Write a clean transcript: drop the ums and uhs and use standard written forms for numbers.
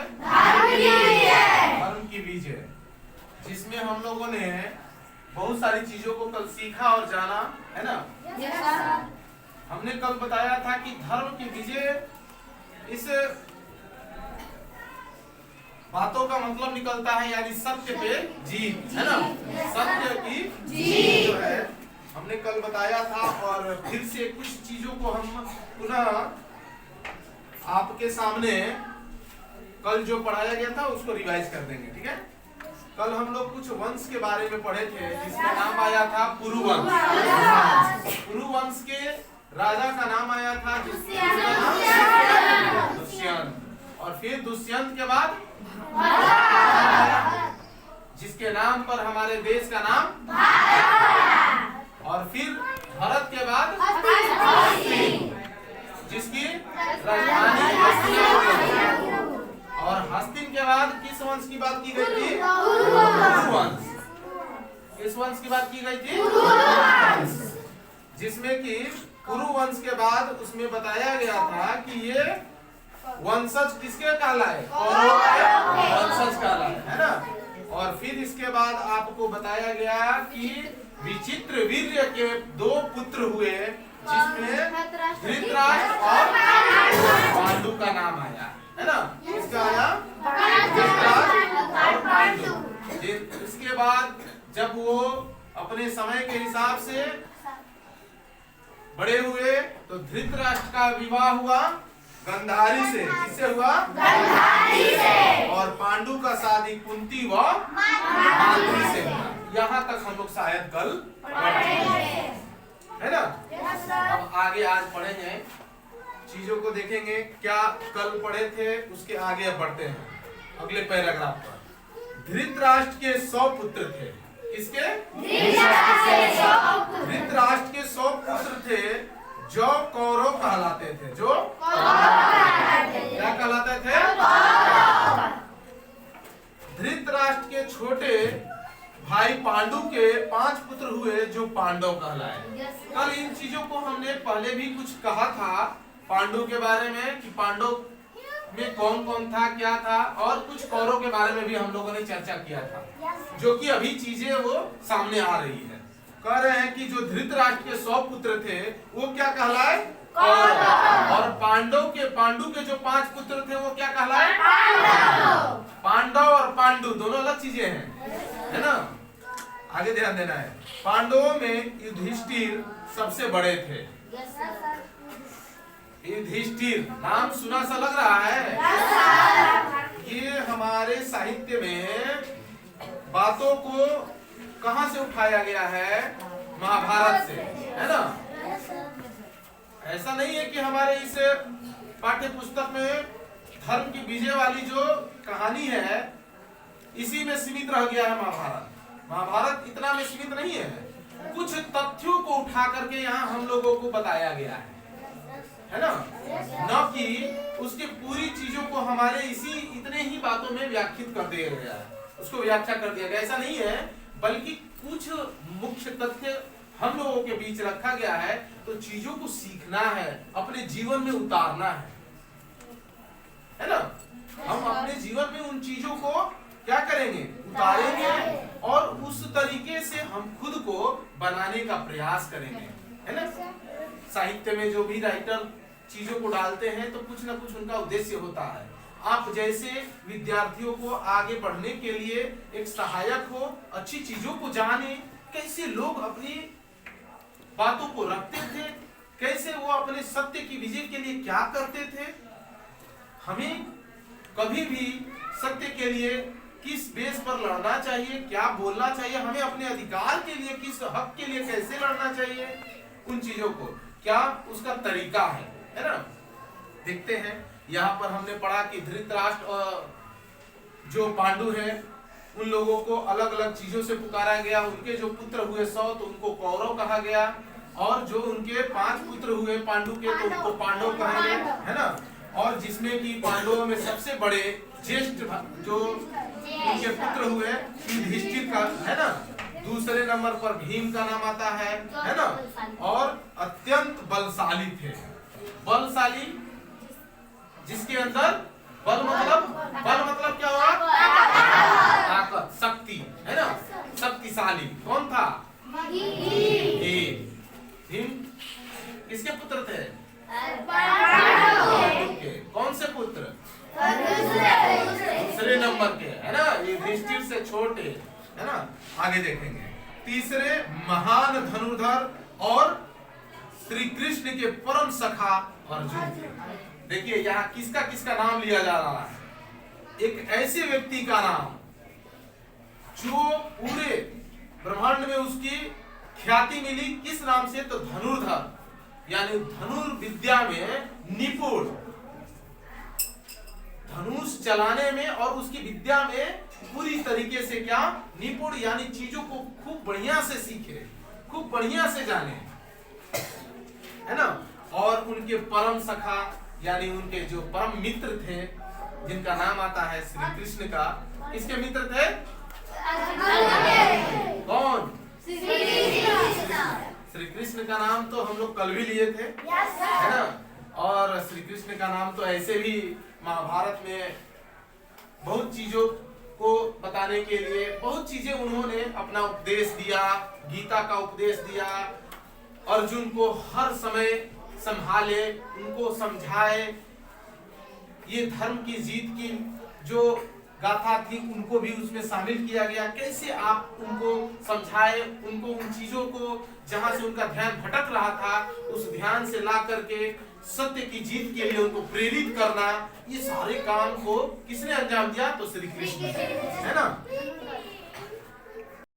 है? धर्म की विजय, जिसमें हम लोगों ने बहुत सारी चीजों को कल सीखा और जाना, है ना? हमने कल बताया था कि धर्म की विजय, इस बातों का मतलब निकलता है यानी सत्य पे जीत, है ना? सत्य की जीत जो है हमने कल बताया था, और फिर से कुछ चीजों को हम पुनः आपके सामने कल जो पढ़ाया गया था उसको रिवाइज कर देंगे, ठीक है? कल हम लोग कुछ वंश के बारे में पढ़े थे जिसका नाम आया था पुरुवंश। पुरुवंश के राजा का नाम आया था दुष्यंत, और फिर दुष्यंत के बाद जिसके नाम पर हमारे देश का नाम, और फिर भरत के बाद जिसकी राजधानी हस्तिनापुर, और हस्तिन के बाद किस वंश की बात की गई थी? पुरुवंश। किस वंश की बात की गई थी? जिसमें कि पुरुवंश के बाद उसमें बताया गया था कि ये वंशज किसके कहलाए? कौरव के वंशज कहलाए, है ना? और फिर इसके बाद आपको बताया गया कि विचित्रवीर्य के 2 पुत्र हुए, जिसमें धृतराष्ट्र और पांडु का नाम आया, है ना? इसका आया धृतराष्ट्र और पांडु। इसके बाद जब वो अपने समय के हिसाब से बड़े हुए तो धृतराष्ट्र का विवाह हुआ गंधारी से। किससे हुआ? गंधारी से। और पांडु का शादी कुंती व माद्री से हुआ। यहाँ तक हम लोग शायद कल पढ़े, है ना? अब आगे आज पढ़ेंगे, चीजों को देखेंगे क्या कल पढ़े थे, उसके आगे बढ़ते हैं अगले पैराग्राफ पर। धृतराष्ट्र के 100 पुत्र थे। किसके? धृतराष्ट्र के 100 पुत्र थे जो कौरव कहलाते थे। जो क्या कहलाते थे? धृतराष्ट्र के छोटे भाई पांडु के 5 पुत्र हुए जो पांडव कहलाए। कल इन चीजों को हमने पहले भी कुछ कहा था पांडु के बारे में कि पांडव में कौन कौन था, क्या था, और कुछ कौरव के बारे में भी हम लोगों ने चर्चा किया था, जो कि अभी चीजें वो सामने आ रही है। कह रहे हैं कि जो धृतराष्ट्र के 100 पुत्र थे वो क्या कहलाए? कौरव। और पांडु के जो 5 पुत्र थे वो क्या कहलाए? पांडव और पांडु दोनों अलग चीजें हैं, है ना? आगे ध्यान देना है। पांडवों में युधिष्ठिर सबसे बड़े थे। युधिष्ठिर नाम सुना सा लग रहा है? ये हमारे साहित्य में बातों को कहां से उठाया गया है? महाभारत से, है ना? ऐसा नहीं है कि हमारे इस पाठ्य पुस्तक में धर्म की विजय वाली जो कहानी है इसी में सीमित रह गया है। महाभारत इतना में सीमित नहीं है, कुछ तथ्यों को उठा करके यहाँ हम लोगों को बताया गया है ना? न कि उसकी पूरी चीजों को हमारे इतने ही बातों में व्याख्यात कर दिया गया है, उसको व्याख्या कर दिया गया, ऐसा नहीं है, बल्कि कुछ मुख्य तथ्य हम लोगों के बीच रखा गया है। तो चीजों को सीखना है, अपने जीवन में उतारना है ना? हम अपने जीवन में उन चीजों को क्या करेंगे? उतारेंगे, और उस तरीके से हम खुद को बनाने का प्रयास करेंगे, है ना? साहित्य में जो भी राइटर चीजों को डालते हैं तो कुछ ना कुछ उनका उद्देश्य होता है। आप जैसे विद्यार्थियों को आगे बढ़ने के लिए एक सहायक हो, अच्छी चीजों को जाने, कैसे लोग अपनी बातों को रखते थे, कैसे वो अपने सत्य की विजय के लिए क्या करते थे। हमें कभी भी सत्य के लिए किस बेस पर लड़ना चाहिए, क्या बोलना चाहिए, हमें अपने अधिकार के लिए किस हक के लिए कैसे लड़ना चाहिए, उन चीजों को क्या उसका तरीका है ना? देखते हैं। यहाँ पर हमने पढ़ा कि धृतराष्ट्र और जो पांडु है उन लोगों को अलग अलग चीजों से पुकारा गया। उनके जो पुत्र हुए 100 तो उनको कौरव कहा गया, और जो उनके 5 पुत्र हुए पांडु के तो उनको पांडव कहा गया, है ना? और जिसमें कि पांडवों में सबसे बड़े ज्येष्ठ जो उनके पुत्र हुए युधिष्ठिर का, है ना? दूसरे नंबर पर भीम का नाम आता है ना? और अत्यंत बलशाली थे। बलशाली जिसके अंदर बल मतलब बल तीसरे नंबर के है ना, युधिष्ठिर से छोटे है ना। आगे देखेंगे, तीसरे महान धनुर्धर और श्री कृष्ण के परम सखा अर्जुन थे। देखिए यहाँ किसका किसका नाम लिया जा रहा है, एक ऐसे व्यक्ति का नाम जो पूरे ब्रह्मांड में उसकी ख्याति मिली, किस नाम से, तो धनुर्धर, यानी धनुर्विद्या में निपुण, धनुष चलाने में और उसकी विद्या में पूरी तरीके से क्या निपुण, यानी चीजों को खूब बढ़िया से सीखे, खूब बढ़िया से जाने, है ना। और उनके परम सखा, यानी उनके जो परम मित्र थे, जिनका नाम आता है श्री कृष्ण का, किसके मित्र थे, कौन, श्री कृष्ण का नाम तो हम लोग कल भी लिए थे, है ना। और श्री कृष्ण का नाम तो ऐसे भी महाभारत में बहुत चीजों को बताने के लिए बहुत चीजें उन्होंने अपना उपदेश दिया, गीता का उपदेश दिया, अर्जुन को हर समय संभाले, उनको समझाए, ये धर्म की जीत की जो गाथा थी उनको भी उसमें शामिल किया गया, कैसे आप उनको समझाए, उनको उन चीजों को जहां से उनका ध्यान भटक रहा था उस ध्यान से ला करके सत्य की जीत के लिए उनको प्रेरित करना, ये सारे काम को किसने अंजाम दिया, तो श्री कृष्ण, है ना।